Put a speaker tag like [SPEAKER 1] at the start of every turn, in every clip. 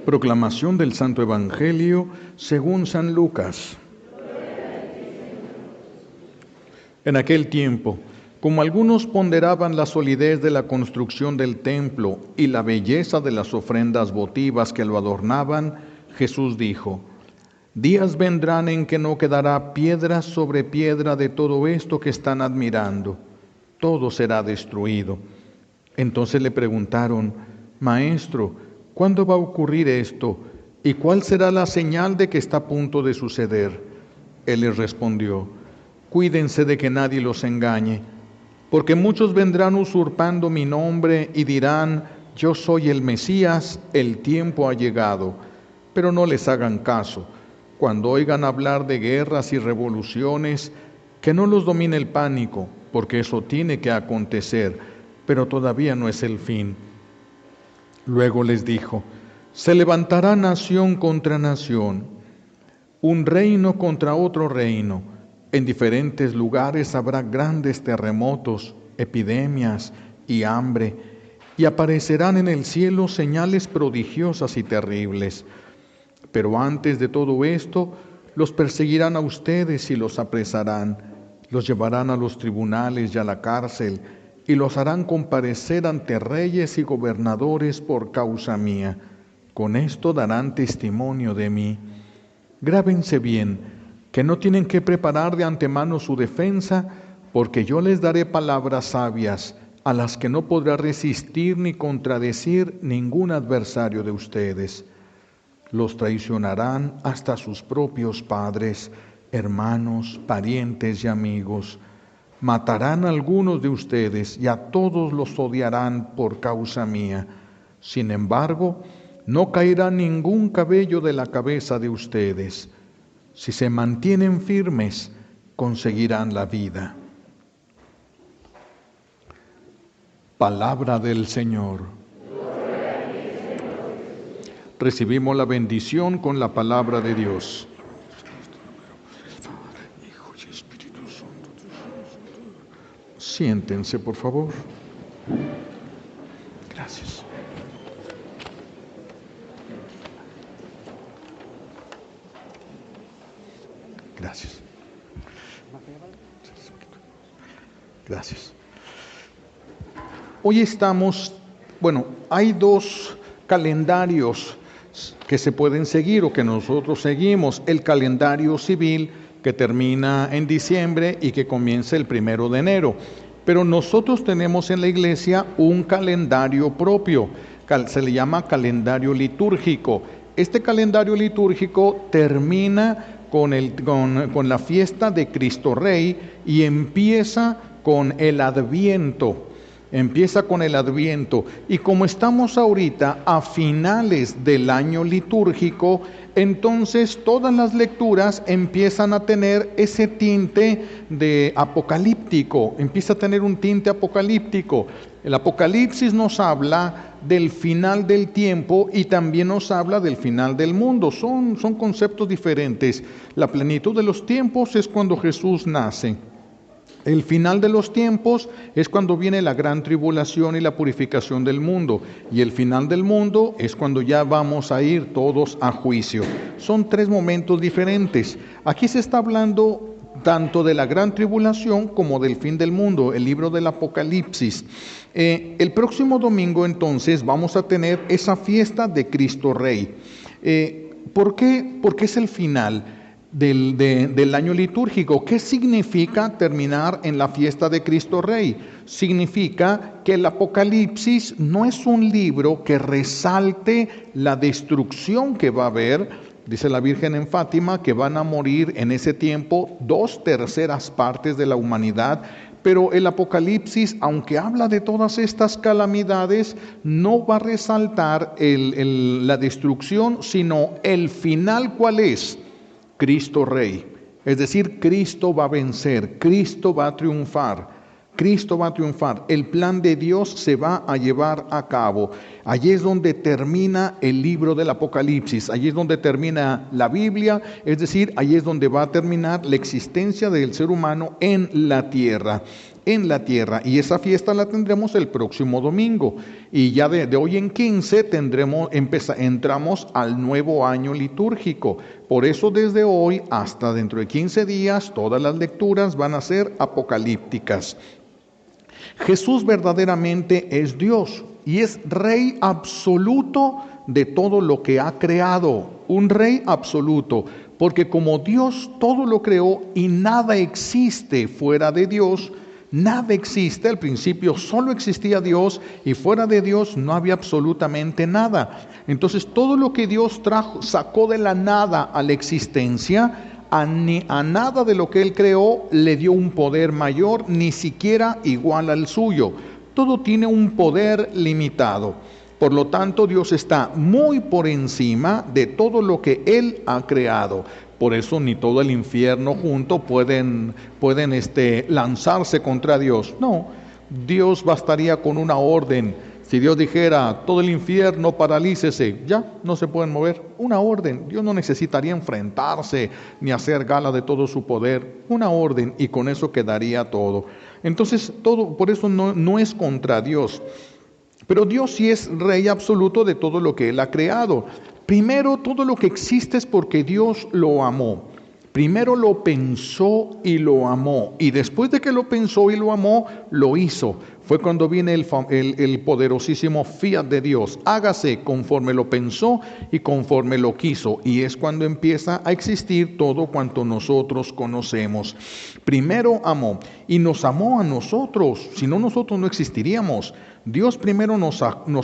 [SPEAKER 1] Proclamación del Santo Evangelio según San Lucas. En aquel tiempo, como algunos ponderaban la solidez de la construcción del templo y la belleza de las ofrendas votivas que lo adornaban, Jesús dijo: días vendrán en que no quedará piedra sobre piedra de todo esto que están admirando. Todo será destruido. Entonces le preguntaron: Maestro, ¿cuándo va a ocurrir esto? ¿Y cuál será la señal de que está a punto de suceder? Él les respondió: cuídense de que nadie los engañe, porque muchos vendrán usurpando mi nombre y dirán: yo soy el Mesías, el tiempo ha llegado. Pero no les hagan caso. Cuando oigan hablar de guerras y revoluciones, que no los domine el pánico, porque eso tiene que acontecer, pero todavía no es el fin. Luego les dijo: se levantará nación contra nación, un reino contra otro reino. En diferentes lugares habrá grandes terremotos, epidemias y hambre, y aparecerán en el cielo señales prodigiosas y terribles. Pero antes de todo esto, los perseguirán a ustedes y los apresarán, los llevarán a los tribunales y a la cárcel, y los harán comparecer ante reyes y gobernadores por causa mía. Con esto darán testimonio de mí. Grábense bien, que no tienen que preparar de antemano su defensa, porque yo les daré palabras sabias, a las que no podrá resistir ni contradecir ningún adversario de ustedes. Los traicionarán hasta sus propios padres, hermanos, parientes y amigos. Matarán a algunos de ustedes y a todos los odiarán por causa mía. Sin embargo, no caerá ningún cabello de la cabeza de ustedes. Si se mantienen firmes, conseguirán la vida. Palabra del Señor. Recibimos la bendición con la palabra de Dios. Siéntense, por favor. Gracias. Gracias. Gracias. Hoy estamos, hay dos calendarios que se pueden seguir o que nosotros seguimos: el calendario civil, que termina en diciembre y que comienza el 1 de enero. Pero nosotros tenemos en la iglesia un calendario propio, se le llama calendario litúrgico. Este calendario litúrgico termina con la fiesta de Cristo Rey y empieza con el Adviento. Y como estamos ahorita a finales del año litúrgico, entonces todas las lecturas empiezan a tener ese tinte de apocalíptico, empieza a tener un tinte apocalíptico. El Apocalipsis nos habla del final del tiempo y también nos habla del final del mundo. Son conceptos diferentes. La plenitud de los tiempos es cuando Jesús nace. El final de los tiempos es cuando viene la gran tribulación y la purificación del mundo. Y el final del mundo es cuando ya vamos a ir todos a juicio. Son tres momentos diferentes. Aquí se está hablando tanto de la gran tribulación como del fin del mundo, el libro del Apocalipsis. El próximo domingo entonces vamos a tener esa fiesta de Cristo Rey. ¿Por qué? Porque es el final del año litúrgico. ¿Qué significa terminar en la fiesta de Cristo Rey? Significa que el Apocalipsis no es un libro que resalte la destrucción que va a haber. Dice la Virgen en Fátima que van a morir en ese tiempo 2/3 partes de la humanidad. Pero el Apocalipsis, aunque habla de todas estas calamidades, no va a resaltar la destrucción, sino el final. ¿Cuál es? Cristo Rey. Es decir, Cristo va a vencer, Cristo va a triunfar. Cristo va a triunfar, el plan de Dios se va a llevar a cabo. Allí es donde termina el libro del Apocalipsis, allí es donde termina la Biblia, es decir, allí es donde va a terminar la existencia del ser humano en la tierra. en la tierra. Y esa fiesta la tendremos el próximo domingo. Y ya de hoy en 15 entramos al nuevo año litúrgico. Por eso desde hoy hasta dentro de 15 días todas las lecturas van a ser apocalípticas. Jesús verdaderamente es Dios y es Rey absoluto de todo lo que ha creado. Un Rey absoluto, porque como Dios todo lo creó y nada existe fuera de Dios. Nada existe, al principio solo existía Dios y fuera de Dios no había absolutamente nada. Entonces todo lo que Dios sacó de la nada a la existencia, a nada de lo que Él creó le dio un poder mayor, ni siquiera igual al suyo. Todo tiene un poder limitado. Por lo tanto, Dios está muy por encima de todo lo que Él ha creado. Por eso ni todo el infierno junto pueden lanzarse contra Dios. No, Dios bastaría con una orden. Si Dios dijera, todo el infierno paralícese, ya no se pueden mover. Una orden. Dios no necesitaría enfrentarse ni hacer gala de todo su poder. Una orden y con eso quedaría todo. Entonces, todo por eso no es contra Dios. Pero Dios sí es Rey absoluto de todo lo que Él ha creado. Primero, todo lo que existe es porque Dios lo amó. Primero lo pensó y lo amó. Y después de que lo pensó y lo amó, lo hizo. Fue cuando viene el poderosísimo fiat de Dios. Hágase conforme lo pensó y conforme lo quiso. Y es cuando empieza a existir todo cuanto nosotros conocemos. Primero amó. Y nos amó a nosotros. Si no, nosotros no existiríamos. Dios primero nos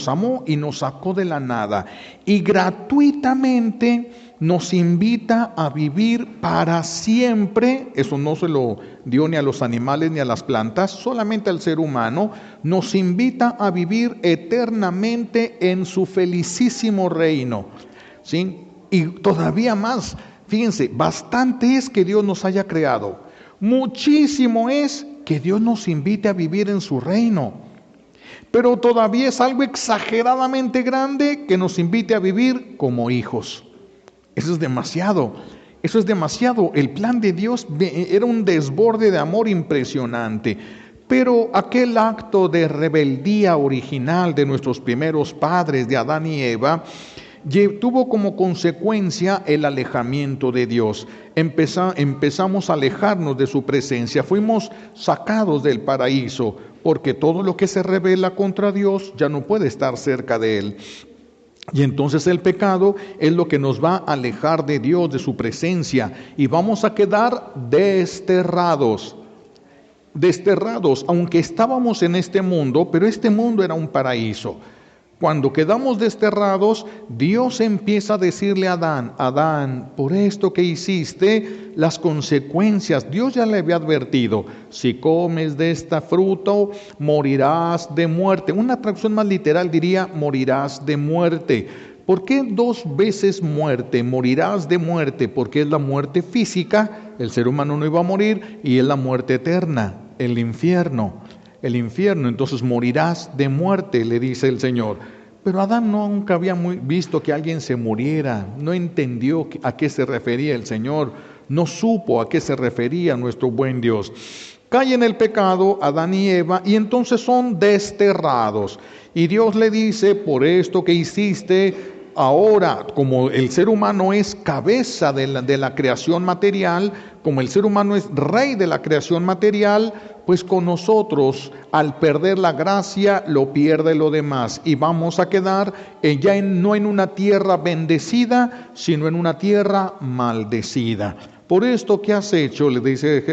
[SPEAKER 1] amó y nos sacó de la nada. Y gratuitamente nos invita a vivir para siempre. Eso no se lo dio ni a los animales ni a las plantas, solamente al ser humano. Nos invita a vivir eternamente en su felicísimo reino, ¿sí? Y todavía más, fíjense, bastante es que Dios nos haya creado. Muchísimo es que Dios nos invite a vivir en su reino. Pero todavía es algo exageradamente grande que nos invite a vivir como hijos. Eso es demasiado. Eso es demasiado. El plan de Dios era un desborde de amor impresionante. Pero aquel acto de rebeldía original de nuestros primeros padres, de Adán y Eva, tuvo como consecuencia el alejamiento de Dios. Empezamos a alejarnos de su presencia. Fuimos sacados del paraíso, porque todo lo que se rebela contra Dios ya no puede estar cerca de Él. Y entonces el pecado es lo que nos va a alejar de Dios, de su presencia, y vamos a quedar desterrados, aunque estábamos en este mundo, pero este mundo era un paraíso. Cuando quedamos desterrados, Dios empieza a decirle a Adán, por esto que hiciste, las consecuencias, Dios ya le había advertido, si comes de esta fruta, morirás de muerte. Una traducción más literal diría, morirás de muerte. ¿Por qué 2 veces muerte? Morirás de muerte, porque es la muerte física, el ser humano no iba a morir, y es la muerte eterna, el infierno. Entonces morirás de muerte, le dice el Señor. Pero Adán nunca había visto que alguien se muriera, no entendió a qué se refería el Señor, no supo a qué se refería nuestro buen Dios. Cae en el pecado Adán y Eva y entonces son desterrados. Y Dios le dice, por esto que hiciste, ahora, como el ser humano es cabeza de la creación material, como el ser humano es rey de la creación material, pues con nosotros, al perder la gracia, lo pierde lo demás. Y vamos a quedar no en una tierra bendecida, sino en una tierra maldecida. Por esto que has hecho, le dice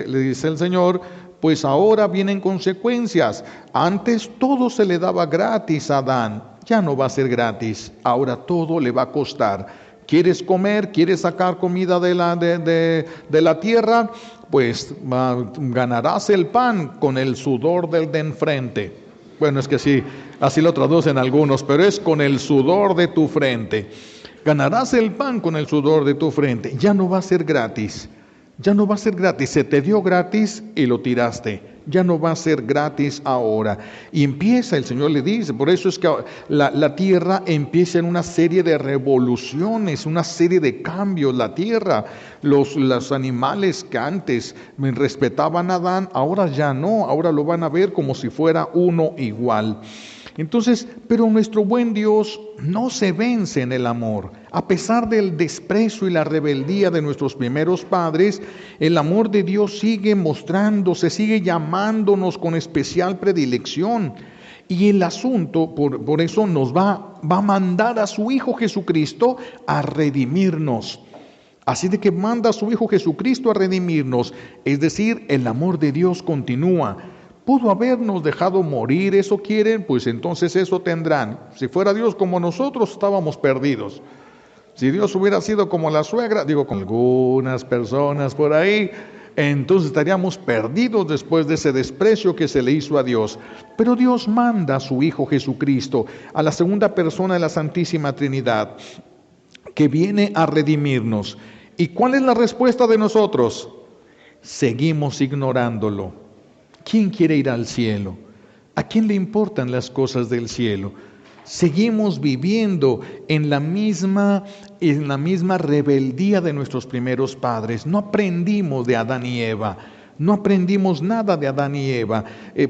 [SPEAKER 1] el Señor, pues ahora vienen consecuencias. Antes todo se le daba gratis a Adán. Ya no va a ser gratis, ahora todo le va a costar. ¿Quieres comer? ¿Quieres sacar comida de la tierra? Pues ganarás el pan con el sudor del de enfrente. Bueno, es que sí, así lo traducen algunos, pero es con el sudor de tu frente. Ganarás el pan con el sudor de tu frente. Ya no va a ser gratis. Ya no va a ser gratis, se te dio gratis y lo tiraste. Ya no va a ser gratis ahora. Y empieza, el Señor le dice, por eso es que la tierra empieza en una serie de revoluciones, una serie de cambios. La tierra, los animales que antes respetaban a Adán, ahora ya no, ahora lo van a ver como si fuera uno igual. Entonces, pero nuestro buen Dios no se vence en el amor. A pesar del desprecio y la rebeldía de nuestros primeros padres, el amor de Dios sigue mostrándose, sigue llamándonos con especial predilección. Y el asunto, por eso nos va a mandar a su Hijo Jesucristo a redimirnos. Así de que manda a su Hijo Jesucristo a redimirnos. Es decir, el amor de Dios continúa. Pudo habernos dejado morir, ¿eso quieren? Pues entonces eso tendrán. Si fuera Dios como nosotros, estábamos perdidos. Si Dios hubiera sido como la suegra, digo, con algunas personas por ahí, entonces estaríamos perdidos después de ese desprecio que se le hizo a Dios. Pero Dios manda a su Hijo Jesucristo, a la segunda persona de la Santísima Trinidad, que viene a redimirnos. ¿Y cuál es la respuesta de nosotros? Seguimos ignorándolo. ¿Quién quiere ir al cielo? ¿A quién le importan las cosas del cielo? Seguimos viviendo en la misma rebeldía de nuestros primeros padres. No aprendimos de Adán y Eva. No aprendimos nada de Adán y Eva.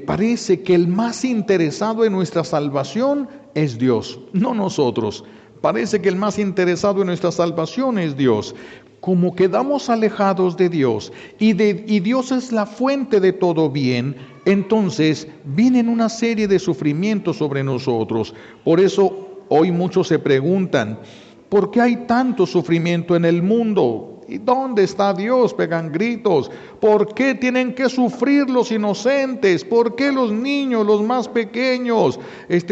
[SPEAKER 1] Parece que el más interesado en nuestra salvación es Dios, no nosotros. Parece que el más interesado en nuestra salvación es Dios. Como quedamos alejados de Dios y Dios es la fuente de todo bien, entonces vienen una serie de sufrimientos sobre nosotros. Por eso hoy muchos se preguntan, ¿por qué hay tanto sufrimiento en el mundo? ¿Y dónde está Dios? Pegan gritos. ¿Por qué tienen que sufrir los inocentes? ¿Por qué los niños, los más pequeños?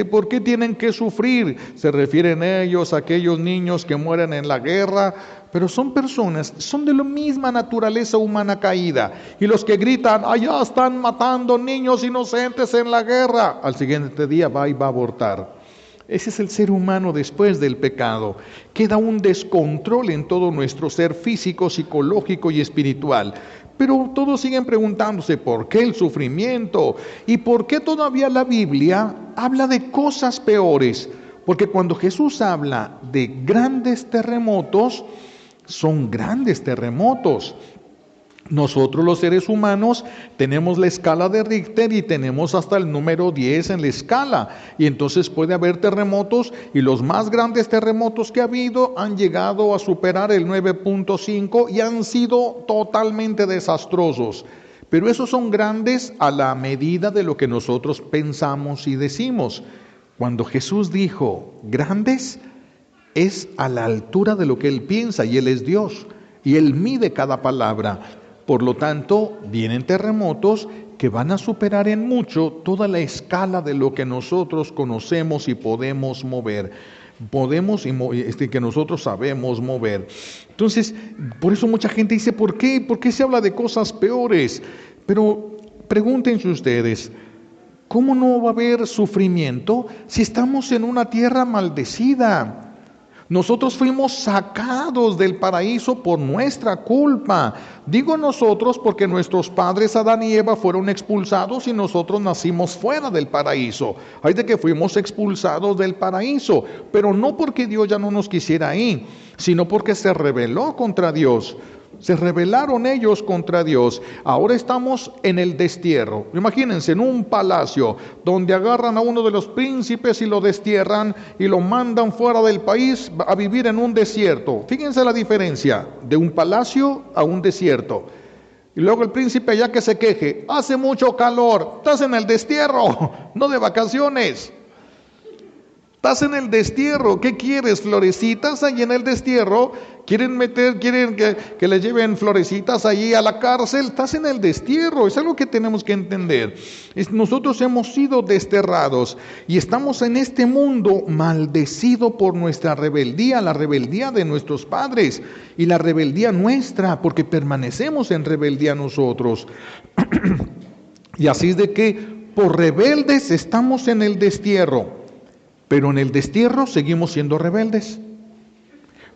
[SPEAKER 1] ¿Por qué tienen que sufrir? Se refieren ellos a aquellos niños que mueren en la guerra, pero son personas, son de la misma naturaleza humana caída. Y los que gritan, allá están matando niños inocentes en la guerra, al siguiente día va y va a abortar. Ese es el ser humano después del pecado. Queda un descontrol en todo nuestro ser físico, psicológico y espiritual. Pero todos siguen preguntándose, ¿por qué el sufrimiento? ¿Y por qué todavía la Biblia habla de cosas peores? Porque cuando Jesús habla de grandes terremotos, son grandes terremotos. Nosotros los seres humanos tenemos la escala de Richter y tenemos hasta el número 10 en la escala. Y entonces puede haber terremotos y los más grandes terremotos que ha habido han llegado a superar el 9.5 y han sido totalmente desastrosos. Pero esos son grandes a la medida de lo que nosotros pensamos y decimos. Cuando Jesús dijo grandes, es a la altura de lo que Él piensa y Él es Dios. Y Él mide cada palabra. Por lo tanto, vienen terremotos que van a superar en mucho toda la escala de lo que nosotros conocemos y podemos mover. Que nosotros sabemos mover. Entonces, por eso mucha gente dice, ¿por qué? ¿Por qué se habla de cosas peores? Pero pregúntense ustedes, ¿cómo no va a haber sufrimiento si estamos en una tierra maldecida? Nosotros fuimos sacados del paraíso por nuestra culpa. Digo nosotros porque nuestros padres Adán y Eva fueron expulsados y nosotros nacimos fuera del paraíso. Hay de que fuimos expulsados del paraíso, pero no porque Dios ya no nos quisiera ahí, sino porque se rebeló contra Dios. Se rebelaron ellos contra Dios. Ahora estamos en el destierro. Imagínense, en un palacio donde agarran a uno de los príncipes y lo destierran y lo mandan fuera del país a vivir en un desierto. Fíjense la diferencia de un palacio a un desierto. Y luego el príncipe ya que se queje, hace mucho calor, estás en el destierro, no de vacaciones. Estás en el destierro, ¿qué quieres? ¿Florecitas ahí en el destierro? ¿Quieren que les lleven florecitas allí a la cárcel? Estás en el destierro, es algo que tenemos que entender. Nosotros hemos sido desterrados y estamos en este mundo maldecido por nuestra rebeldía, la rebeldía de nuestros padres y la rebeldía nuestra, porque permanecemos en rebeldía nosotros. Y así es de que por rebeldes estamos en el destierro. Pero en el destierro seguimos siendo rebeldes.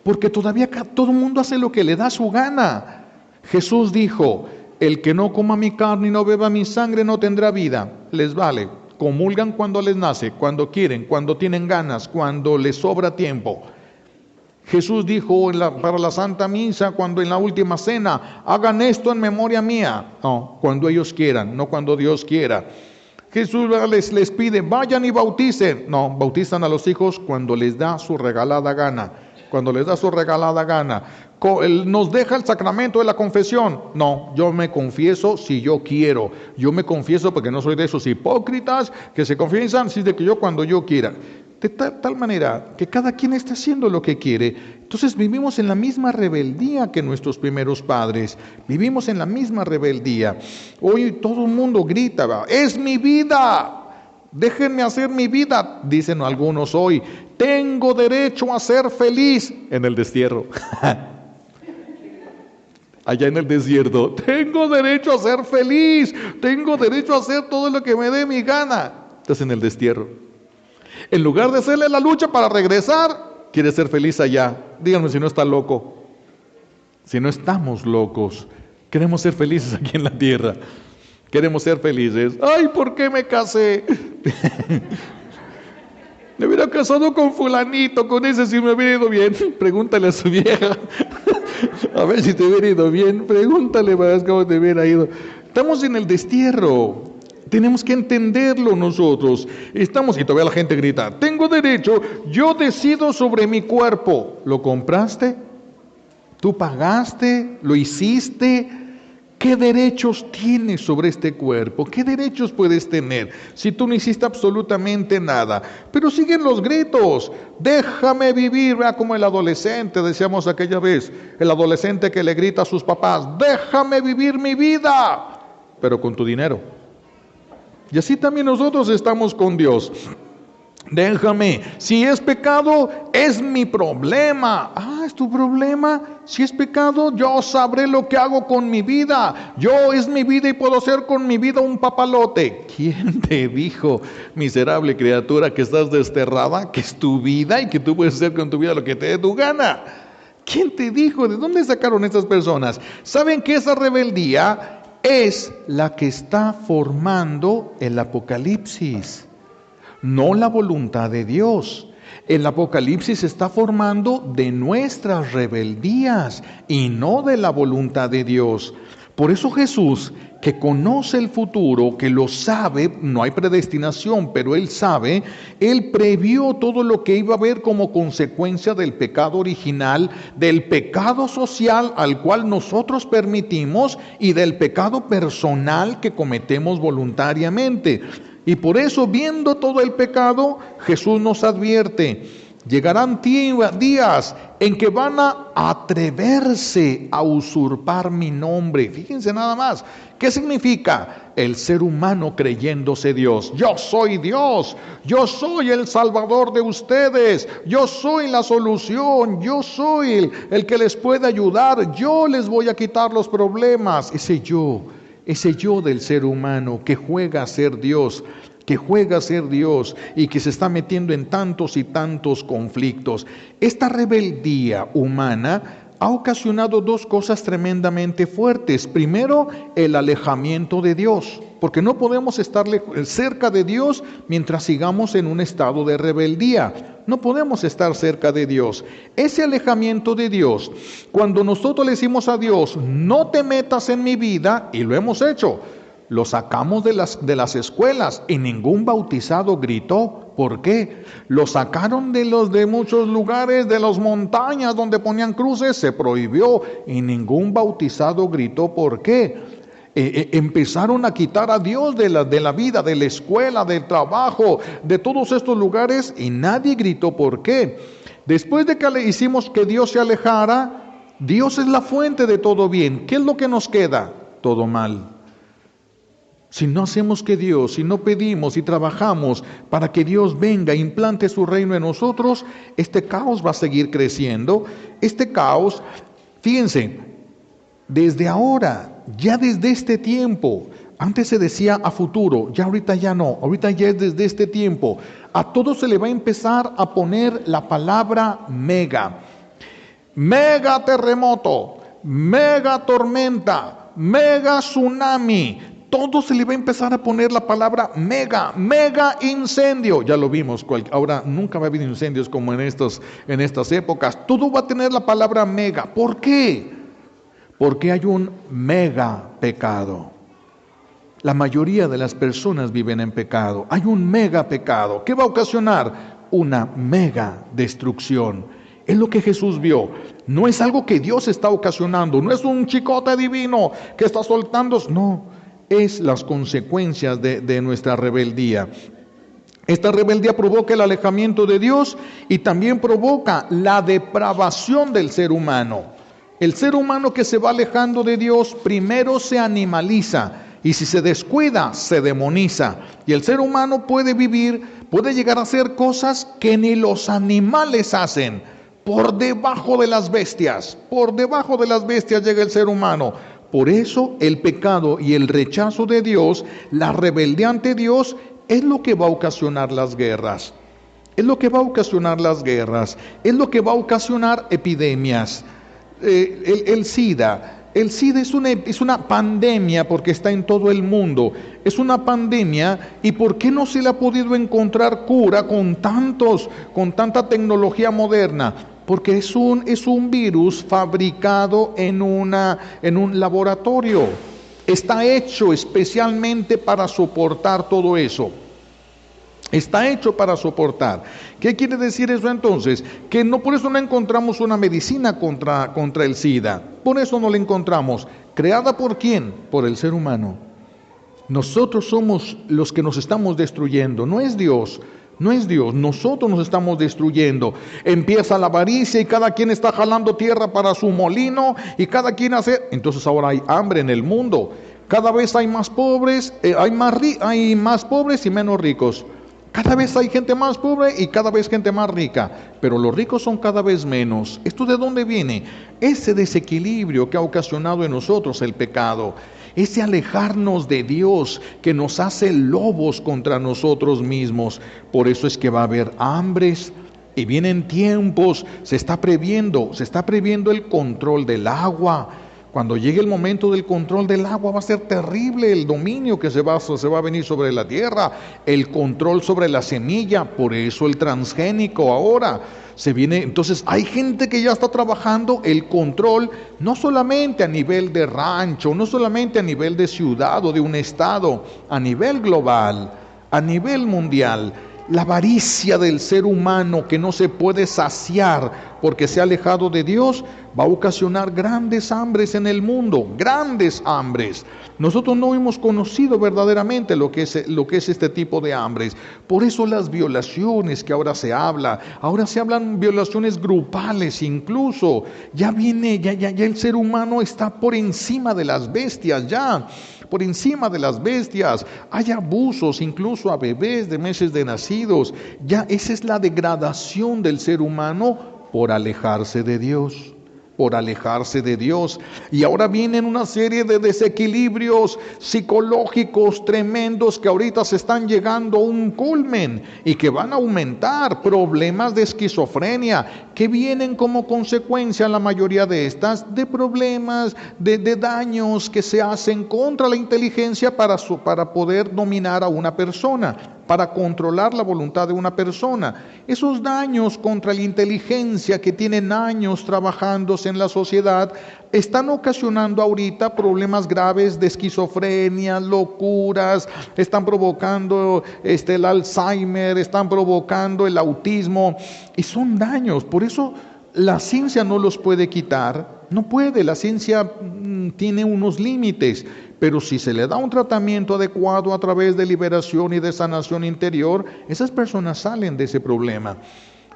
[SPEAKER 1] Porque todavía todo el mundo hace lo que le da su gana. Jesús dijo, el que no coma mi carne y no beba mi sangre no tendrá vida. Les vale, comulgan cuando les nace, cuando quieren, cuando tienen ganas, cuando les sobra tiempo. Jesús dijo para la Santa Misa, cuando en la última cena, hagan esto en memoria mía. No, cuando ellos quieran, no cuando Dios quiera. Jesús les pide, vayan y bauticen. No, bautizan a los hijos cuando les da su regalada gana. Cuando les da su regalada gana. Nos deja el sacramento de la confesión. No, yo me confieso si yo quiero. Yo me confieso porque no soy de esos hipócritas que se confiesan si de que yo cuando yo quiera. De tal manera que cada quien está haciendo lo que quiere. Entonces vivimos en la misma rebeldía que nuestros primeros padres. Vivimos en la misma rebeldía. Hoy todo el mundo grita, es mi vida. Déjenme hacer mi vida, dicen algunos hoy. Tengo derecho a ser feliz en el destierro. Allá en el desierto, tengo derecho a ser feliz. Tengo derecho a hacer todo lo que me dé mi gana. Estás en el destierro. En lugar de hacerle la lucha para regresar, quiere ser feliz allá. Díganme si no está loco. Si no estamos locos, queremos ser felices aquí en la tierra. Queremos ser felices. Ay, ¿por qué me casé? Me hubiera casado con fulanito, con ese si me hubiera ido bien. Pregúntale a su vieja. A ver si te hubiera ido bien. Pregúntale para ver cómo te hubiera ido. Estamos en el destierro. Tenemos que entenderlo nosotros. Estamos, y todavía la gente grita, tengo derecho, yo decido sobre mi cuerpo. ¿Lo compraste? ¿Tú pagaste? ¿Lo hiciste? ¿Qué derechos tienes sobre este cuerpo? ¿Qué derechos puedes tener si tú no hiciste absolutamente nada? Pero siguen los gritos, déjame vivir, vea como el adolescente, decíamos aquella vez, el adolescente que le grita a sus papás, déjame vivir mi vida, pero con tu dinero. Y así también nosotros estamos con Dios. Déjame, si es pecado, es mi problema. Ah, ¿es tu problema? Si es pecado, yo sabré lo que hago con mi vida. Yo es mi vida y puedo hacer con mi vida un papalote. ¿Quién te dijo, miserable criatura, que estás desterrada, que es tu vida y que tú puedes hacer con tu vida lo que te dé tu gana? ¿Quién te dijo? ¿De dónde sacaron estas personas? ¿Saben que esa rebeldía es la que está formando el Apocalipsis? No la voluntad de Dios. El Apocalipsis se está formando de nuestras rebeldías y no de la voluntad de Dios. Por eso Jesús, que conoce el futuro, que lo sabe, no hay predestinación, pero Él sabe, Él previó todo lo que iba a haber como consecuencia del pecado original, del pecado social al cual nosotros permitimos y del pecado personal que cometemos voluntariamente. Y por eso, viendo todo el pecado, Jesús nos advierte, llegarán días en que van a atreverse a usurpar mi nombre. Fíjense nada más, ¿qué significa? El ser humano creyéndose Dios. Yo soy Dios, yo soy el Salvador de ustedes, yo soy la solución, yo soy el que les puede ayudar, yo les voy a quitar los problemas. Ese yo del ser humano que juega a ser Dios, y que se está metiendo en tantos y tantos conflictos. Esta rebeldía humana ha ocasionado dos cosas tremendamente fuertes. Primero, el alejamiento de Dios, porque no podemos estar cerca de Dios mientras sigamos en un estado de rebeldía. No podemos estar cerca de Dios. Ese alejamiento de Dios, cuando nosotros le decimos a Dios, no te metas en mi vida, y lo hemos hecho, lo sacamos de las escuelas y ningún bautizado gritó. ¿Por qué? Lo sacaron de muchos lugares, de las montañas donde ponían cruces, se prohibió y ningún bautizado gritó. ¿Por qué? Empezaron a quitar a Dios de la vida, de la escuela, del trabajo, de todos estos lugares y nadie gritó. ¿Por qué? Después de que le hicimos que Dios se alejara, Dios es la fuente de todo bien. ¿Qué es lo que nos queda? Todo mal. Si no hacemos que Dios, si no pedimos y trabajamos para que Dios venga e implante su reino en nosotros, este caos va a seguir creciendo. Este caos, fíjense, desde ahora, ya desde este tiempo, antes se decía a futuro, ya ahorita ya no, ahorita ya es desde este tiempo, a todo se le va a empezar a poner la palabra mega terremoto, mega tormenta, mega tsunami. Todo se le va a empezar a poner la palabra mega, mega incendio. Ya lo vimos, ahora nunca va a haber incendios como en estas épocas. Todo va a tener la palabra mega. ¿Por qué? Porque hay un mega pecado. La mayoría de las personas viven en pecado. Hay un mega pecado. ¿Qué va a ocasionar? Una mega destrucción. Es lo que Jesús vio. No es algo que Dios está ocasionando. No es un chicote divino que está soltando. No. Es las consecuencias de nuestra rebeldía. Esta rebeldía provoca el alejamiento de Dios y también provoca la depravación del ser humano. El ser humano que se va alejando de Dios primero se animaliza y si se descuida se demoniza. Y el ser humano puede llegar a hacer cosas que ni los animales hacen. Por debajo de las bestias llega el ser humano. Por eso el pecado y el rechazo de Dios, la rebeldía ante Dios, es lo que va a ocasionar las guerras. Es lo que va a ocasionar las guerras. Es lo que va a ocasionar epidemias. El SIDA. El SIDA es una pandemia porque está en todo el mundo. Es una pandemia. ¿Y por qué no se le ha podido encontrar cura con tanta tecnología moderna? Porque es un virus fabricado en un laboratorio. Está hecho especialmente para soportar todo eso. Está hecho para soportar. ¿Qué quiere decir eso entonces? Que no, por eso no encontramos una medicina contra el SIDA. Por eso no la encontramos. ¿Creada por quién? Por el ser humano. Nosotros somos los que nos estamos destruyendo, no es Dios. No es Dios, nosotros nos estamos destruyendo. Empieza la avaricia y cada quien está jalando tierra para su molino y cada quien hace. Entonces ahora hay hambre en el mundo. Cada vez hay más pobres, hay más pobres y menos ricos. Cada vez hay gente más pobre y cada vez gente más rica, pero los ricos son cada vez menos. ¿Esto de dónde viene? Ese desequilibrio que ha ocasionado en nosotros el pecado. Ese alejarnos de Dios que nos hace lobos contra nosotros mismos. Por eso es que va a haber hambres y vienen tiempos, se está previendo el control del agua. Cuando llegue el momento del control del agua va a ser terrible el dominio que se va a venir sobre la tierra, el control sobre la semilla, por eso el transgénico ahora. Se viene, entonces hay gente que ya está trabajando el control, no solamente a nivel de rancho, no solamente a nivel de ciudad o de un estado, a nivel global, a nivel mundial. La avaricia del ser humano que no se puede saciar porque se ha alejado de Dios va a ocasionar grandes hambres en el mundo, grandes hambres. Nosotros no hemos conocido verdaderamente lo que es este tipo de hambres. Por eso las violaciones que ahora se hablan violaciones grupales incluso. Ya el ser humano está por encima de las bestias ya. Por encima de las bestias, hay abusos incluso a bebés de meses de nacidos. Ya esa es la degradación del ser humano por alejarse de Dios. Por alejarse de Dios. Y ahora vienen una serie de desequilibrios psicológicos tremendos que ahorita se están llegando a un culmen y que van a aumentar. Problemas de esquizofrenia que vienen como consecuencia, la mayoría de estas, de problemas, de daños que se hacen contra la inteligencia para poder dominar a una persona, para controlar la voluntad de una persona. Esos daños contra la inteligencia que tienen años trabajándose en la sociedad están ocasionando ahorita problemas graves de esquizofrenia, locuras, están provocando el Alzheimer, están provocando el autismo y son daños. Por eso la ciencia no los puede quitar, no puede, la ciencia tiene unos límites. Pero si se le da un tratamiento adecuado a través de liberación y de sanación interior, esas personas salen de ese problema.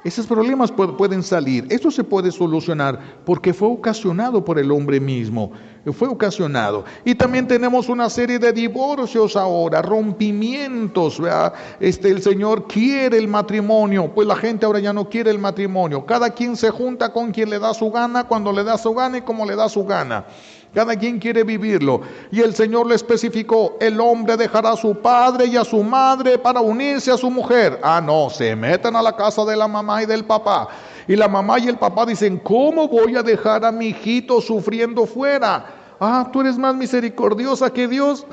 [SPEAKER 1] Esos problemas pueden salir. Esto se puede solucionar porque fue ocasionado por el hombre mismo. Fue ocasionado. Y también tenemos una serie de divorcios ahora, rompimientos, ¿verdad? El Señor quiere el matrimonio, pues la gente ahora ya no quiere el matrimonio. Cada quien se junta con quien le da su gana, cuando le da su gana y como le da su gana. Cada quien quiere vivirlo. Y el Señor le especificó, el hombre dejará a su padre y a su madre para unirse a su mujer. No, se meten a la casa de la mamá y del papá. Y la mamá y el papá dicen, ¿cómo voy a dejar a mi hijito sufriendo fuera? Ah, tú eres más misericordiosa que Dios.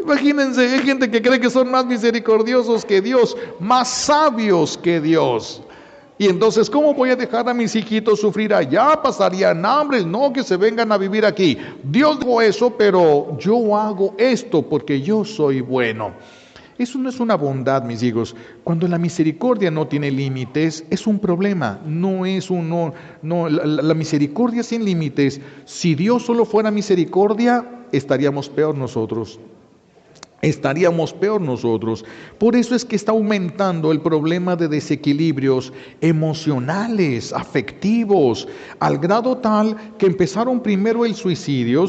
[SPEAKER 1] Imagínense, hay gente que cree que son más misericordiosos que Dios, más sabios que Dios. Y entonces, ¿cómo voy a dejar a mis hijitos sufrir allá? Pasarían hambre, no, que se vengan a vivir aquí. Dios dijo eso, pero yo hago esto porque yo soy bueno. Eso no es una bondad, mis hijos. Cuando la misericordia no tiene límites, es un problema. La misericordia sin límites. Si Dios solo fuera misericordia, estaríamos peor nosotros. Estaríamos peor nosotros. Por eso es que está aumentando el problema de desequilibrios emocionales, afectivos, al grado tal que empezaron primero el suicidio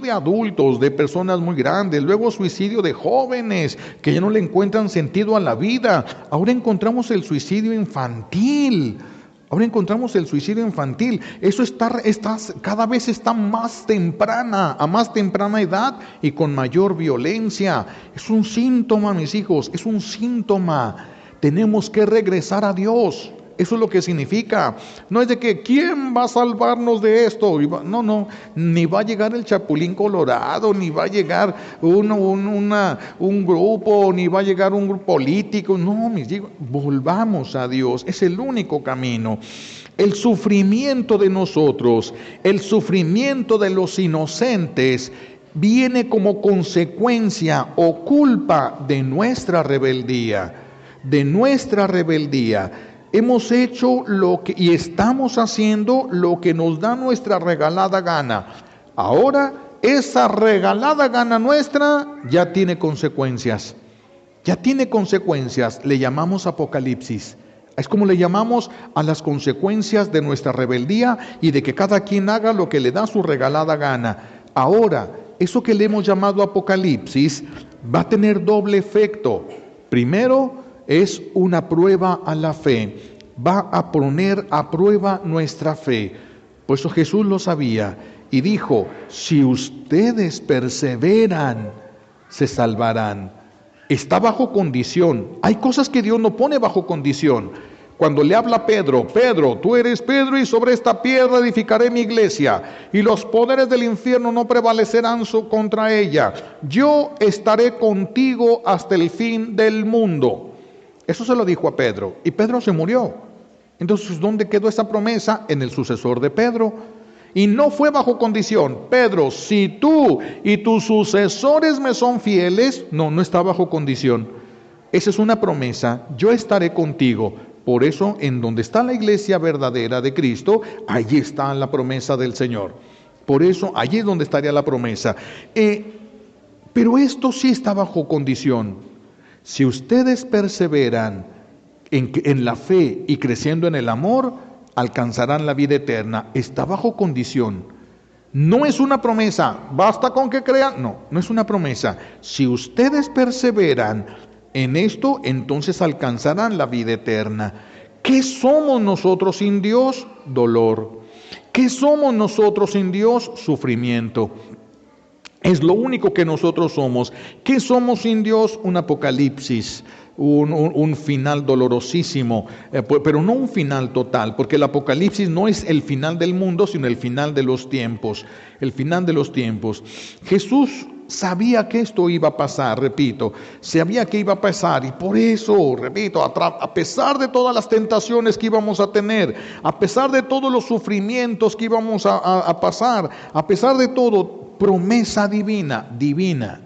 [SPEAKER 1] de adultos, de personas muy grandes, luego suicidio de jóvenes que ya no le encuentran sentido a la vida. Ahora encontramos el suicidio infantil. Eso cada vez está más temprana, a más temprana edad y con mayor violencia. Es un síntoma, mis hijos, es un síntoma. Tenemos que regresar a Dios. Eso es lo que significa. No es de que ¿quién va a salvarnos de esto? No, ni va a llegar el Chapulín Colorado, ni va a llegar un grupo, ni va a llegar un grupo político. No, mis hijos, volvamos a Dios. Es el único camino. El sufrimiento de nosotros, el sufrimiento de los inocentes, viene como consecuencia o culpa de nuestra rebeldía. Hemos hecho y estamos haciendo lo que nos da nuestra regalada gana. Ahora, esa regalada gana nuestra ya tiene consecuencias. Le llamamos Apocalipsis. Es como le llamamos a las consecuencias de nuestra rebeldía y de que cada quien haga lo que le da su regalada gana. Ahora, eso que le hemos llamado Apocalipsis va a tener doble efecto. Primero, es una prueba a la fe. Va a poner a prueba nuestra fe. Por eso Jesús lo sabía y dijo, si ustedes perseveran, se salvarán. Está bajo condición. Hay cosas que Dios no pone bajo condición. Cuando le habla a Pedro, tú eres Pedro y sobre esta piedra edificaré mi iglesia y los poderes del infierno no prevalecerán contra ella. Yo estaré contigo hasta el fin del mundo. Eso se lo dijo a Pedro y Pedro se murió. Entonces, ¿dónde quedó esa promesa? En el sucesor de Pedro. Y no fue bajo condición. Pedro, si tú y tus sucesores me son fieles, no está bajo condición. Esa es una promesa. Yo estaré contigo. Por eso, en donde está la iglesia verdadera de Cristo, allí está la promesa del Señor. Por eso, allí es donde estaría la promesa. Pero esto sí está bajo condición. Si ustedes perseveran en la fe y creciendo en el amor, alcanzarán la vida eterna. Está bajo condición. No es una promesa, basta con que crean. No es una promesa. Si ustedes perseveran en esto, entonces alcanzarán la vida eterna. ¿Qué somos nosotros sin Dios? Dolor. ¿Qué somos nosotros sin Dios? Sufrimiento. Es lo único que nosotros somos. ¿Qué somos sin Dios? Un apocalipsis, un final dolorosísimo, pero no un final total, porque el apocalipsis no es el final del mundo, sino el final de los tiempos. El final de los tiempos. Jesús sabía que esto iba a pasar, sabía que iba a pasar y por eso, a pesar de todas las tentaciones que íbamos a tener, a pesar de todos los sufrimientos que íbamos a pasar, a pesar de todo, promesa divina.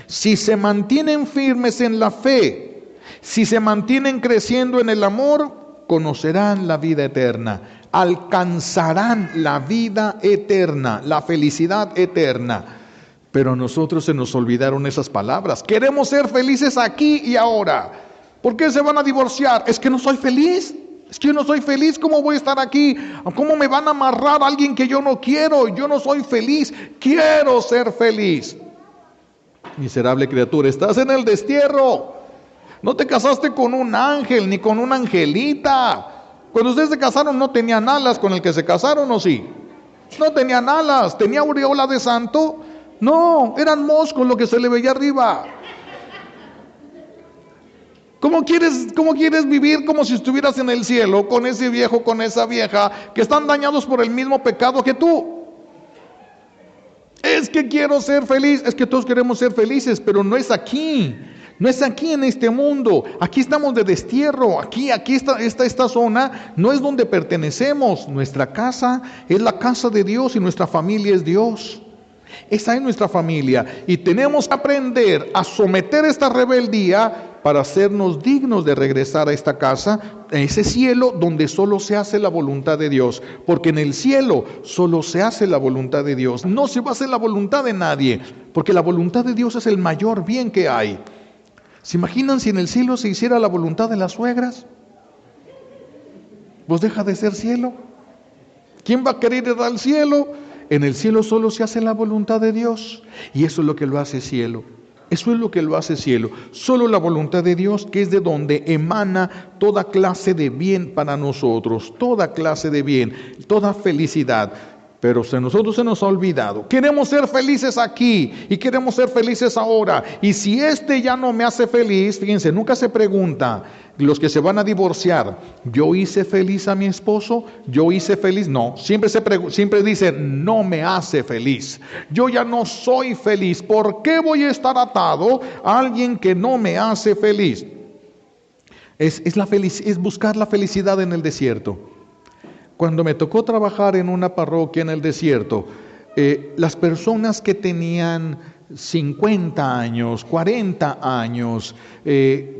[SPEAKER 1] Si se mantienen firmes en la fe, si se mantienen creciendo en el amor, conocerán la vida eterna, alcanzarán la vida eterna, la felicidad eterna. Pero a nosotros se nos olvidaron esas palabras. Queremos ser felices aquí y ahora. ¿Por qué se van a divorciar? Es que no soy feliz. Es que yo no soy feliz, ¿cómo voy a estar aquí? ¿Cómo me van a amarrar a alguien que yo no quiero? Yo no soy feliz, quiero ser feliz. Miserable criatura, estás en el destierro. No te casaste con un ángel ni con una angelita. Cuando ustedes se casaron no tenían alas con el que se casaron, ¿o sí? No tenían alas, ¿tenía aureola de santo? No, eran moscos lo que se le veía arriba. ¿Cómo quieres vivir como si estuvieras en el cielo con ese viejo, con esa vieja, que están dañados por el mismo pecado que tú? Es que quiero ser feliz. Es que todos queremos ser felices, pero no es aquí. No es aquí en este mundo. Aquí estamos de destierro. Aquí esta zona no es donde pertenecemos. Nuestra casa es la casa de Dios y nuestra familia es Dios. Esa es nuestra familia y tenemos que aprender a someter esta rebeldía para hacernos dignos de regresar a esta casa, a ese cielo donde solo se hace la voluntad de Dios, porque en el cielo solo se hace la voluntad de Dios, no se va a hacer la voluntad de nadie, porque la voluntad de Dios es el mayor bien que hay. ¿Se imaginan si en el cielo se hiciera la voluntad de las suegras? Pues deja de ser cielo. ¿Quién va a querer ir al cielo? En el cielo solo se hace la voluntad de Dios, y eso es lo que lo hace cielo. Eso es lo que lo hace cielo. Solo la voluntad de Dios, que es de donde emana toda clase de bien para nosotros, toda clase de bien, toda felicidad. Pero a nosotros se nos ha olvidado. Queremos ser felices aquí y queremos ser felices ahora. Y si este ya no me hace feliz, fíjense, nunca se pregunta, los que se van a divorciar, ¿yo hice feliz a mi esposo? ¿Yo hice feliz? No, siempre dicen, no me hace feliz. Yo ya no soy feliz. ¿Por qué voy a estar atado a alguien que no me hace feliz? Es buscar la felicidad en el desierto. Cuando me tocó trabajar en una parroquia en el desierto, las personas que tenían 50 años, 40 años,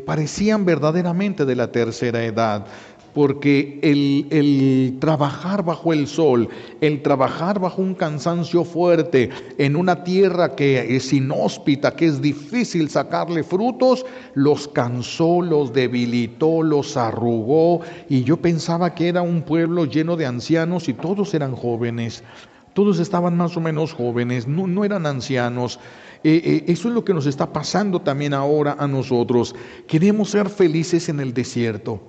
[SPEAKER 1] parecían verdaderamente de la tercera edad, porque el trabajar bajo el sol, el trabajar bajo un cansancio fuerte, en una tierra que es inhóspita, que es difícil sacarle frutos, los cansó, los debilitó, los arrugó, y yo pensaba que era un pueblo lleno de ancianos y todos eran jóvenes. Todos estaban más o menos jóvenes, no eran ancianos. Eso es lo que nos está pasando también ahora a nosotros. Queremos ser felices en el desierto.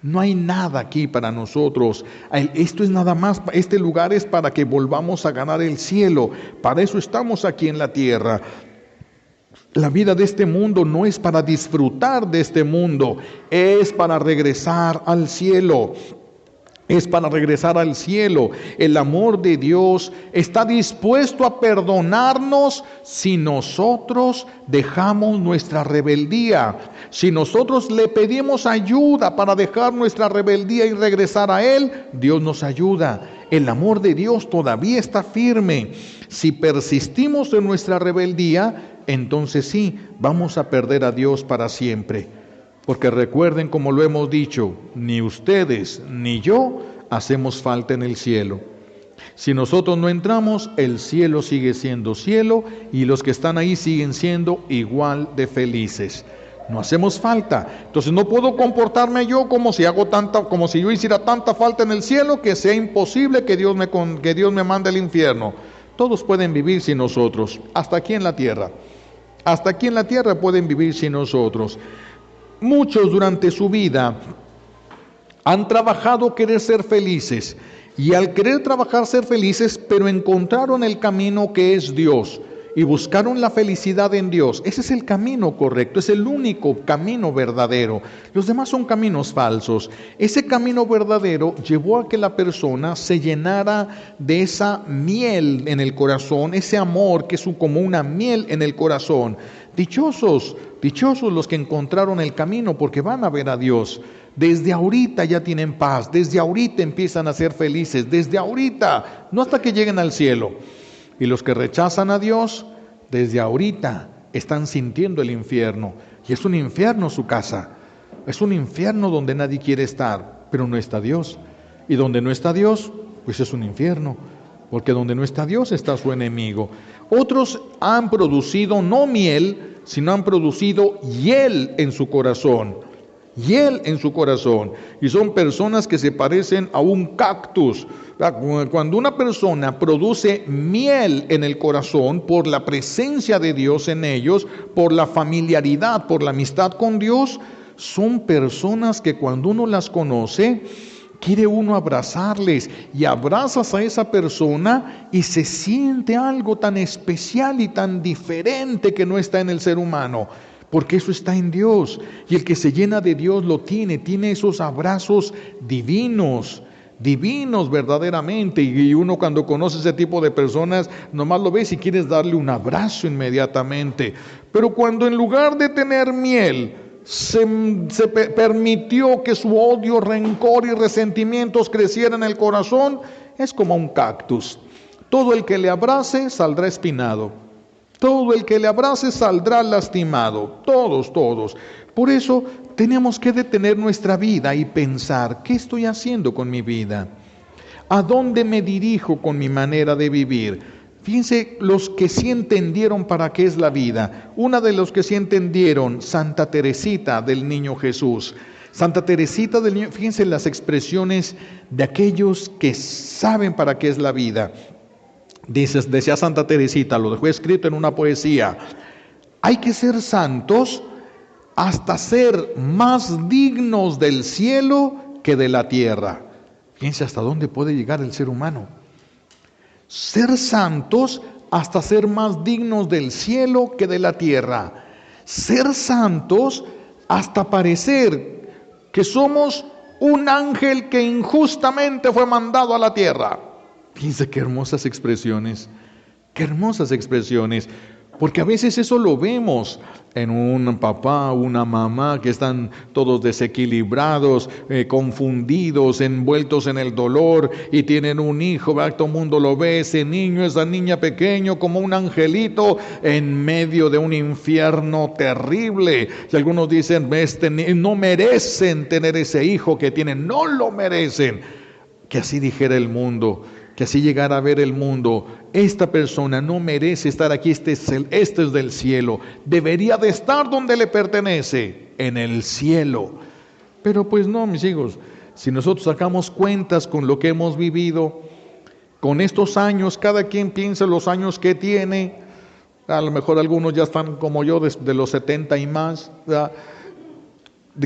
[SPEAKER 1] No hay nada aquí para nosotros. Esto es nada más, este lugar es para que volvamos a ganar el cielo. Para eso estamos aquí en la tierra. La vida de este mundo no es para disfrutar de este mundo, es para regresar al cielo. Es para regresar al cielo. El amor de Dios está dispuesto a perdonarnos si nosotros dejamos nuestra rebeldía. Si nosotros le pedimos ayuda para dejar nuestra rebeldía y regresar a Él, Dios nos ayuda. El amor de Dios todavía está firme. Si persistimos en nuestra rebeldía, entonces sí, vamos a perder a Dios para siempre. Porque recuerden, como lo hemos dicho, ni ustedes ni yo hacemos falta en el cielo. Si nosotros no entramos, el cielo sigue siendo cielo y los que están ahí siguen siendo igual de felices. No hacemos falta. Entonces no puedo comportarme yo como si yo hiciera tanta falta en el cielo que sea imposible que Dios me mande al infierno. Todos pueden vivir sin nosotros, hasta aquí en la tierra. Hasta aquí en la tierra pueden vivir sin nosotros. Muchos durante su vida han trabajado querer ser felices y al querer trabajar ser felices, pero encontraron el camino que es Dios y buscaron la felicidad en Dios. Ese es el camino correcto, es el único camino verdadero. Los demás son caminos falsos. Ese camino verdadero llevó a que la persona se llenara de esa miel en el corazón, ese amor que es como una miel en el corazón. Dichosos los que encontraron el camino porque van a ver a Dios. Desde ahorita ya tienen paz, desde ahorita empiezan a ser felices, desde ahorita, no hasta que lleguen al cielo. Y los que rechazan a Dios, desde ahorita están sintiendo el infierno. Y es un infierno su casa, es un infierno donde nadie quiere estar, pero no está Dios. Y donde no está Dios, pues es un infierno, porque donde no está Dios está su enemigo. Otros han producido no miel, sino han producido hiel en su corazón. Hiel en su corazón. Y son personas que se parecen a un cactus. Cuando una persona produce miel en el corazón por la presencia de Dios en ellos, por la familiaridad, por la amistad con Dios, son personas que cuando uno las conoce, quiere uno abrazarles y abrazas a esa persona y se siente algo tan especial y tan diferente que no está en el ser humano. porque eso está en Dios. Y el que se llena de Dios lo tiene esos abrazos divinos verdaderamente. Y uno cuando conoce ese tipo de personas, nomás lo ves y quieres darle un abrazo inmediatamente. Pero cuando en lugar de tener miel, se permitió que su odio, rencor y resentimientos crecieran en el corazón, es como un cactus. Todo el que le abrace saldrá espinado. Todo el que le abrace saldrá lastimado. Todos. Por eso tenemos que detener nuestra vida y pensar, ¿qué estoy haciendo con mi vida? ¿A dónde me dirijo con mi manera de vivir? Fíjense los que sí entendieron para qué es la vida. Una de los que sí entendieron, Santa Teresita del Niño Jesús. Santa Teresita del Niño, fíjense las expresiones de aquellos que saben para qué es la vida. Decía Santa Teresita, lo dejó escrito en una poesía: hay que ser santos hasta ser más dignos del cielo que de la tierra. Fíjense hasta dónde puede llegar el ser humano. Ser santos hasta ser más dignos del cielo que de la tierra. Ser santos hasta parecer que somos un ángel que injustamente fue mandado a la tierra. Fíjense qué hermosas expresiones, porque a veces eso lo vemos en un papá, una mamá que están todos desequilibrados, confundidos, envueltos en el dolor y tienen un hijo, ¿verdad? Todo el mundo lo ve, ese niño, esa niña pequeño como un angelito en medio de un infierno terrible. Y algunos dicen, no merecen tener ese hijo que tienen, no lo merecen. Que así dijera el mundo, que así llegara a ver el mundo: esta persona no merece estar aquí, este es del cielo, debería de estar donde le pertenece, en el cielo. Pero pues no, mis hijos, si nosotros sacamos cuentas con lo que hemos vivido, con estos años, cada quien piensa los años que tiene, a lo mejor algunos ya están como yo, de los 70 y más, ¿verdad?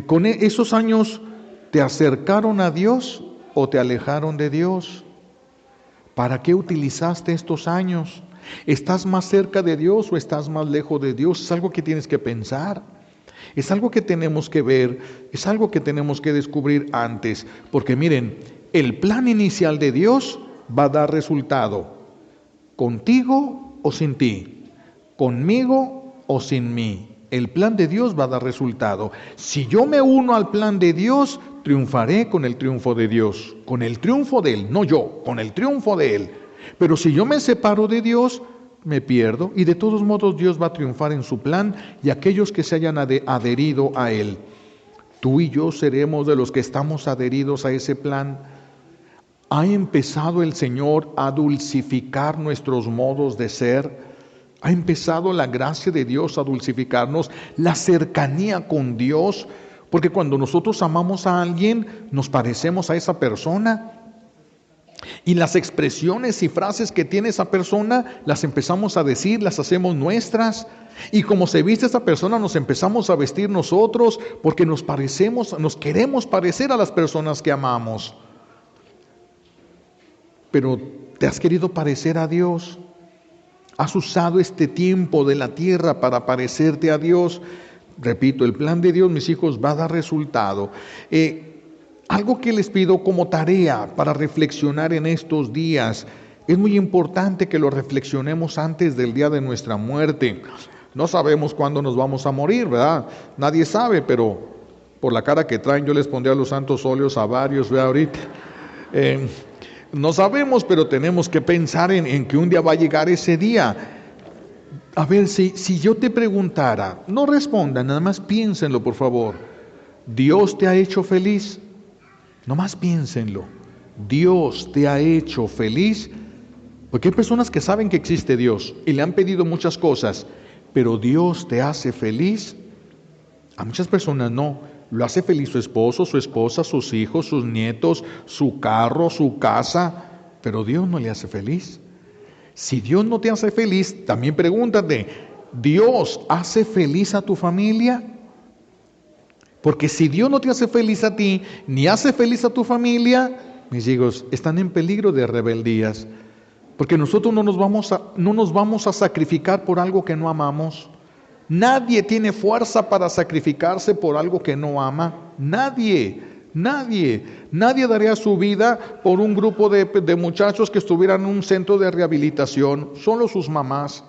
[SPEAKER 1] Con esos años, ¿te acercaron a Dios o te alejaron de Dios? ¿Para qué utilizaste estos años? ¿Estás más cerca de Dios o estás más lejos de Dios? Es algo que tienes que pensar, es algo que tenemos que ver, es algo que tenemos que descubrir antes, porque miren, el plan inicial de Dios va a dar resultado, contigo o sin ti, conmigo o sin mí. El plan de Dios va a dar resultado. Si yo me uno al plan de Dios, triunfaré con el triunfo de Dios, con el triunfo de Él, no yo, con el triunfo de Él. Pero si yo me separo de Dios, me pierdo, y de todos modos Dios va a triunfar en su plan y aquellos que se hayan adherido a Él. Tú y yo seremos de los que estamos adheridos a ese plan. ¿Ha empezado el Señor a dulcificar nuestros modos de ser? ¿Ha empezado la gracia de Dios a dulcificarnos, la cercanía con Dios? Porque cuando nosotros amamos a alguien, nos parecemos a esa persona. Y las expresiones y frases que tiene esa persona, las empezamos a decir, las hacemos nuestras. Y como se viste esa persona, nos empezamos a vestir nosotros, porque nos queremos parecer a las personas que amamos. Pero ¿te has querido parecer a Dios? ¿Has usado este tiempo de la tierra para parecerte a Dios? Repito, el plan de Dios, mis hijos, va a dar resultado. Algo que les pido como tarea para reflexionar en estos días, es muy importante que lo reflexionemos antes del día de nuestra muerte. No sabemos cuándo nos vamos a morir, ¿verdad? Nadie sabe, pero por la cara que traen yo les pondré a los santos óleos a varios, ¿verdad? Ahorita. No sabemos, pero tenemos que pensar en que un día va a llegar ese día. A ver, si yo te preguntara, no respondan, nada más piénsenlo, por favor. ¿Dios te ha hecho feliz? Nomás piénsenlo. ¿Dios te ha hecho feliz? Porque hay personas que saben que existe Dios y le han pedido muchas cosas, pero ¿Dios te hace feliz? A muchas personas no. Lo hace feliz su esposo, su esposa, sus hijos, sus nietos, su carro, su casa, pero Dios no le hace feliz. Si Dios no te hace feliz, también pregúntate, ¿Dios hace feliz a tu familia? Porque si Dios no te hace feliz a ti, ni hace feliz a tu familia, mis hijos, están en peligro de rebeldías. Porque nosotros no nos vamos a sacrificar por algo que no amamos. Nadie tiene fuerza para sacrificarse por algo que no ama. Nadie daría su vida por un grupo de muchachos que estuvieran en un centro de rehabilitación. Solo sus mamás.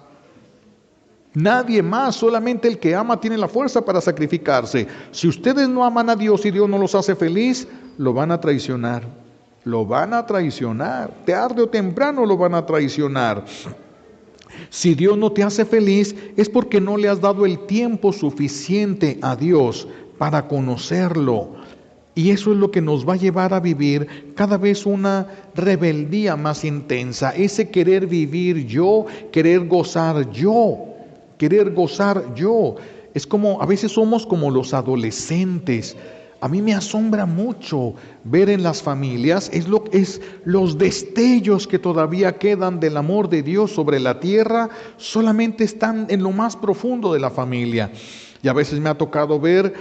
[SPEAKER 1] Nadie más, solamente el que ama tiene la fuerza para sacrificarse. Si ustedes no aman a Dios y Dios no los hace feliz, lo van a traicionar. Lo van a traicionar. Tarde o temprano lo van a traicionar. Si Dios no te hace feliz, es porque no le has dado el tiempo suficiente a Dios para conocerlo. Y eso es lo que nos va a llevar a vivir cada vez una rebeldía más intensa. Ese querer vivir yo, querer gozar yo. Es como, a veces somos como los adolescentes. A mí me asombra mucho ver en las familias, es los destellos que todavía quedan del amor de Dios sobre la tierra, solamente están en lo más profundo de la familia. Y a veces me ha tocado ver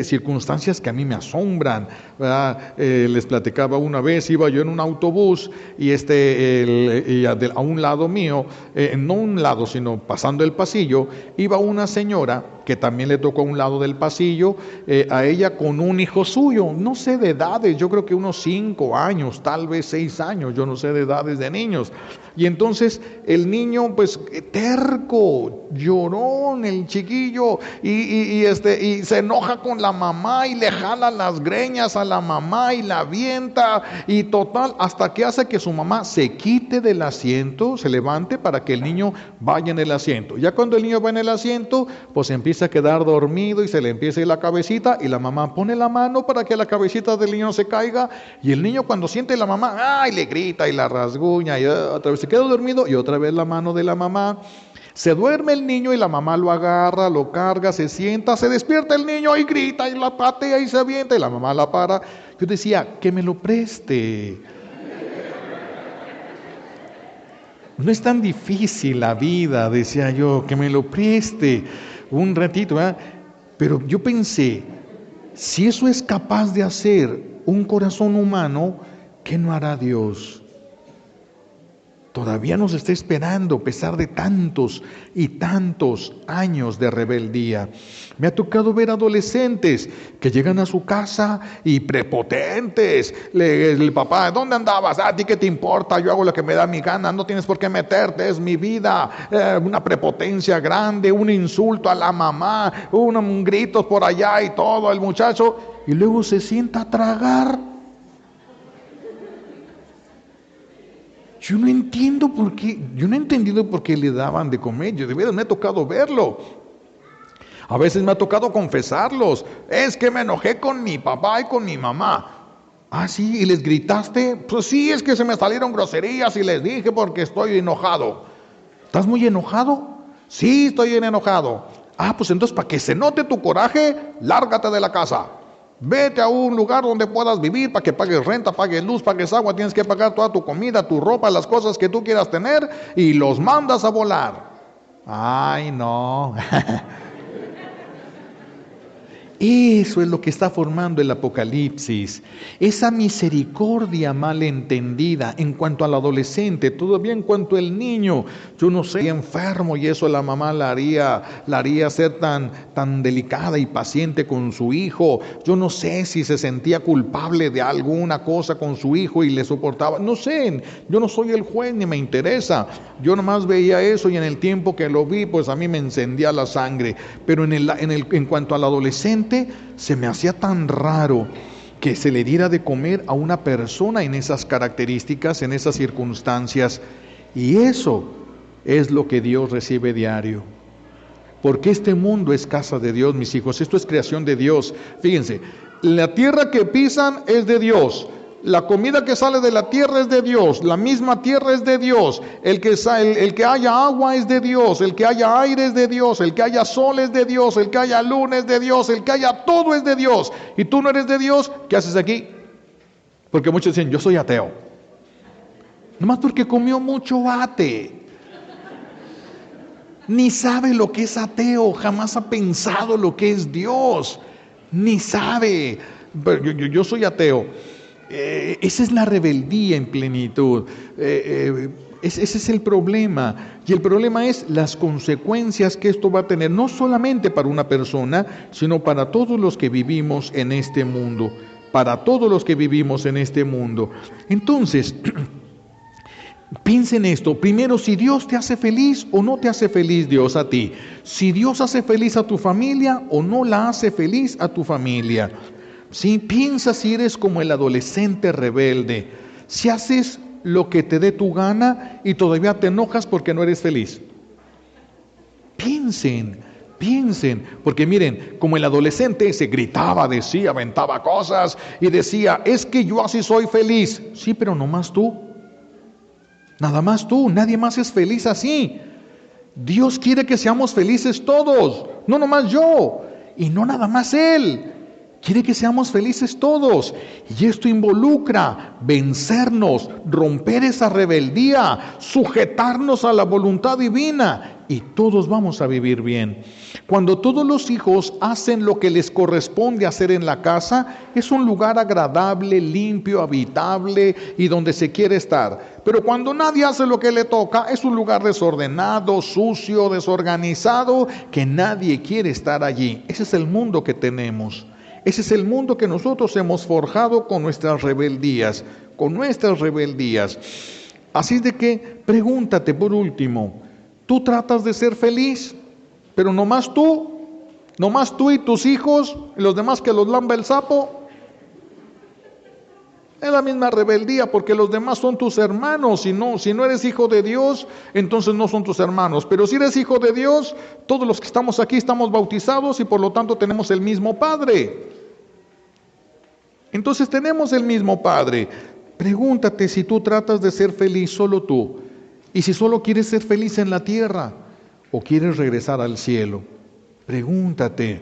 [SPEAKER 1] circunstancias que a mí me asombran. Les platicaba una vez, iba yo en un autobús y a un lado mío, no un lado, sino pasando el pasillo, iba una señora que también le tocó a un lado del pasillo, a ella con un hijo suyo, no sé de edades, yo creo que unos 5 años, tal vez 6 años, yo no sé de edades de niños. Y entonces el niño, pues terco, llorón, el chiquillo, y se enoja con la mamá y le jala las greñas a la mamá y la avienta, y total, hasta que hace que su mamá se quite del asiento, se levante para que el niño vaya en el asiento. Ya cuando el niño va en el asiento, pues empieza a quedar dormido y se le empieza a ir la cabecita, y la mamá pone la mano para que la cabecita del niño se caiga, y el niño cuando siente la mamá, ¡ay!, le grita y la rasguña, y otra vez se queda dormido, y otra vez la mano de la mamá. Se duerme el niño y la mamá lo agarra, lo carga, se sienta, se despierta el niño y grita y la patea y se avienta y la mamá la para. Yo decía, que me lo preste. No es tan difícil la vida, decía yo, que me lo preste un ratito, ¿eh? Pero yo pensé, si eso es capaz de hacer un corazón humano, ¿qué no hará Dios? Todavía nos está esperando a pesar de tantos y tantos años de rebeldía. Me ha tocado ver adolescentes que llegan a su casa y prepotentes. El papá, ¿dónde andabas? ¿A ti qué te importa? Yo hago lo que me da mi gana, no tienes por qué meterte, es mi vida. Una prepotencia grande, un insulto a la mamá, un gritos por allá y todo, el muchacho. Y luego se sienta a tragar. Yo no he entendido por qué le daban de comer. Yo de veras me ha tocado verlo. A veces me ha tocado confesarlos. Es que me enojé con mi papá y con mi mamá. Ah, sí, ¿y les gritaste? Pues sí, es que se me salieron groserías y les dije porque estoy enojado. ¿Estás muy enojado? Sí, estoy bien enojado. Ah, pues entonces para que se note tu coraje, lárgate de la casa. Vete a un lugar donde puedas vivir para que pagues renta, pagues luz, pagues agua, tienes que pagar toda tu comida, tu ropa, las cosas que tú quieras tener y los mandas a volar. Ay, no. Eso es lo que está formando el Apocalipsis, esa misericordia mal entendida en cuanto al adolescente, todavía en cuanto al niño. Yo no sé, enfermo y eso la mamá la haría ser tan delicada y paciente con su hijo. Yo no sé si se sentía culpable de alguna cosa con su hijo y le soportaba. No sé, yo no soy el juez ni me interesa. Yo nomás veía eso y en el tiempo que lo vi, pues a mí me encendía la sangre. Pero en cuanto al adolescente, se me hacía tan raro que se le diera de comer a una persona en esas características, en esas circunstancias. Y eso es lo que Dios recibe diario. Porque este mundo es casa de Dios, mis hijos. Esto es creación de Dios. Fíjense, la tierra que pisan es de Dios. La comida que sale de la tierra es de Dios, la misma tierra es de Dios, el que haya agua es de Dios, el que haya aire es de Dios, el que haya sol es de Dios, el que haya luna es de Dios, el que haya todo es de Dios. Y tú no eres de Dios, ¿qué haces aquí? Porque muchos dicen, yo soy ateo. Nomás porque comió mucho ate. Ni sabe lo que es ateo, jamás ha pensado lo que es Dios, ni sabe. Yo soy ateo. Esa es la rebeldía en plenitud. Ese es el problema. Y el problema es las consecuencias que esto va a tener, no solamente para una persona, sino para todos los que vivimos en este mundo. Para todos los que vivimos en este mundo. Entonces, piensa en esto. Primero, si Dios te hace feliz o no te hace feliz Dios a ti. Si Dios hace feliz a tu familia o no la hace feliz a tu familia. Si piensa si eres como el adolescente rebelde. Si haces lo que te dé tu gana y todavía te enojas porque no eres feliz. Piensen, porque miren, como el adolescente se gritaba, decía, aventaba cosas y decía, es que yo así soy feliz. Sí, pero no más tú. Nada más tú, nadie más es feliz así. Dios quiere que seamos felices todos, no nomás yo, y no nada más Él. Quiere que seamos felices todos. Y esto involucra vencernos, romper esa rebeldía, sujetarnos a la voluntad divina. Y todos vamos a vivir bien. Cuando todos los hijos hacen lo que les corresponde hacer en la casa, es un lugar agradable, limpio, habitable y donde se quiere estar. Pero cuando nadie hace lo que le toca, es un lugar desordenado, sucio, desorganizado, que nadie quiere estar allí. Ese es el mundo que tenemos. Ese es el mundo que nosotros hemos forjado con nuestras rebeldías, Así de que pregúntate por último, ¿tú tratas de ser feliz? Pero nomás tú y tus hijos, y los demás que los lamba el sapo. Es la misma rebeldía, porque los demás son tus hermanos. Si no eres hijo de Dios, entonces no son tus hermanos. Pero si eres hijo de Dios, todos los que estamos aquí estamos bautizados y por lo tanto tenemos el mismo Padre. Entonces tenemos el mismo Padre. Pregúntate si tú tratas de ser feliz solo tú. Y si solo quieres ser feliz en la tierra o quieres regresar al cielo. Pregúntate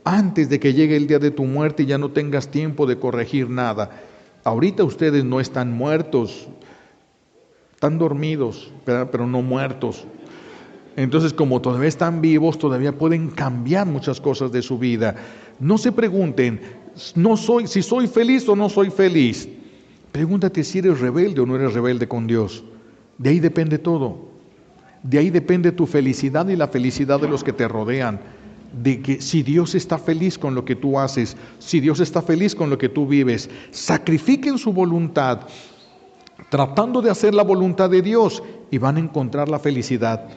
[SPEAKER 1] antes de que llegue el día de tu muerte y ya no tengas tiempo de corregir nada. Ahorita ustedes no están muertos, están dormidos, pero no muertos. Entonces, como todavía están vivos, todavía pueden cambiar muchas cosas de su vida. No se pregunten, si soy feliz o no soy feliz. Pregúntate si eres rebelde o no eres rebelde con Dios. De ahí depende todo. De ahí depende tu felicidad y la felicidad de los que te rodean. De que si Dios está feliz con lo que tú haces, si Dios está feliz con lo que tú vives, sacrifiquen su voluntad, tratando de hacer la voluntad de Dios y van a encontrar la felicidad.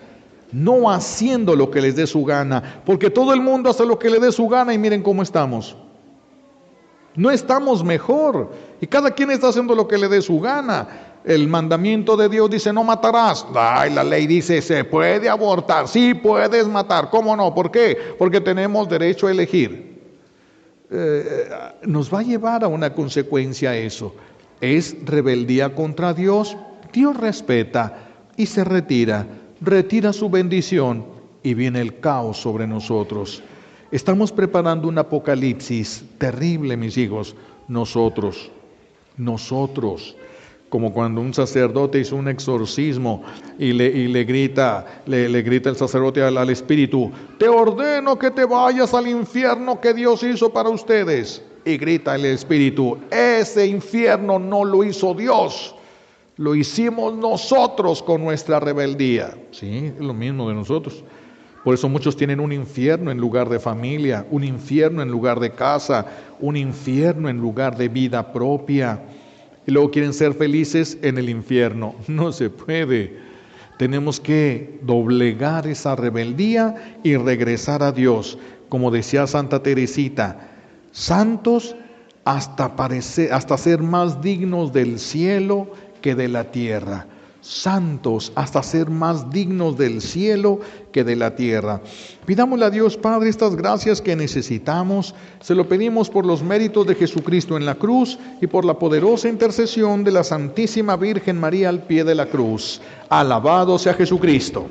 [SPEAKER 1] No haciendo lo que les dé su gana, porque todo el mundo hace lo que le dé su gana y miren cómo estamos. No estamos mejor y cada quien está haciendo lo que le dé su gana. El mandamiento de Dios dice no matarás. Ay, la ley dice se puede abortar. Sí puedes matar. ¿Cómo no? ¿Por qué? Porque tenemos derecho a elegir. Nos va a llevar a una consecuencia eso. Es rebeldía contra Dios. Dios respeta y se retira su bendición y viene el caos sobre nosotros. Estamos preparando un apocalipsis terrible, mis hijos. Nosotros, como cuando un sacerdote hizo un exorcismo y le grita el sacerdote al espíritu, te ordeno que te vayas al infierno que Dios hizo para ustedes. Y grita el espíritu, ese infierno no lo hizo Dios, lo hicimos nosotros con nuestra rebeldía. Sí, es lo mismo de nosotros. Por eso muchos tienen un infierno en lugar de familia, un infierno en lugar de casa, un infierno en lugar de vida propia. Y luego quieren ser felices en el infierno. No se puede. Tenemos que doblegar esa rebeldía y regresar a Dios. Como decía Santa Teresita, santos hasta ser más dignos del cielo que de la tierra. Santos hasta ser más dignos del cielo que de la tierra. Pidámosle a Dios Padre estas gracias que necesitamos. Se lo pedimos por los méritos de Jesucristo en la cruz y por la poderosa intercesión de la Santísima Virgen María al pie de la cruz. Alabado sea Jesucristo.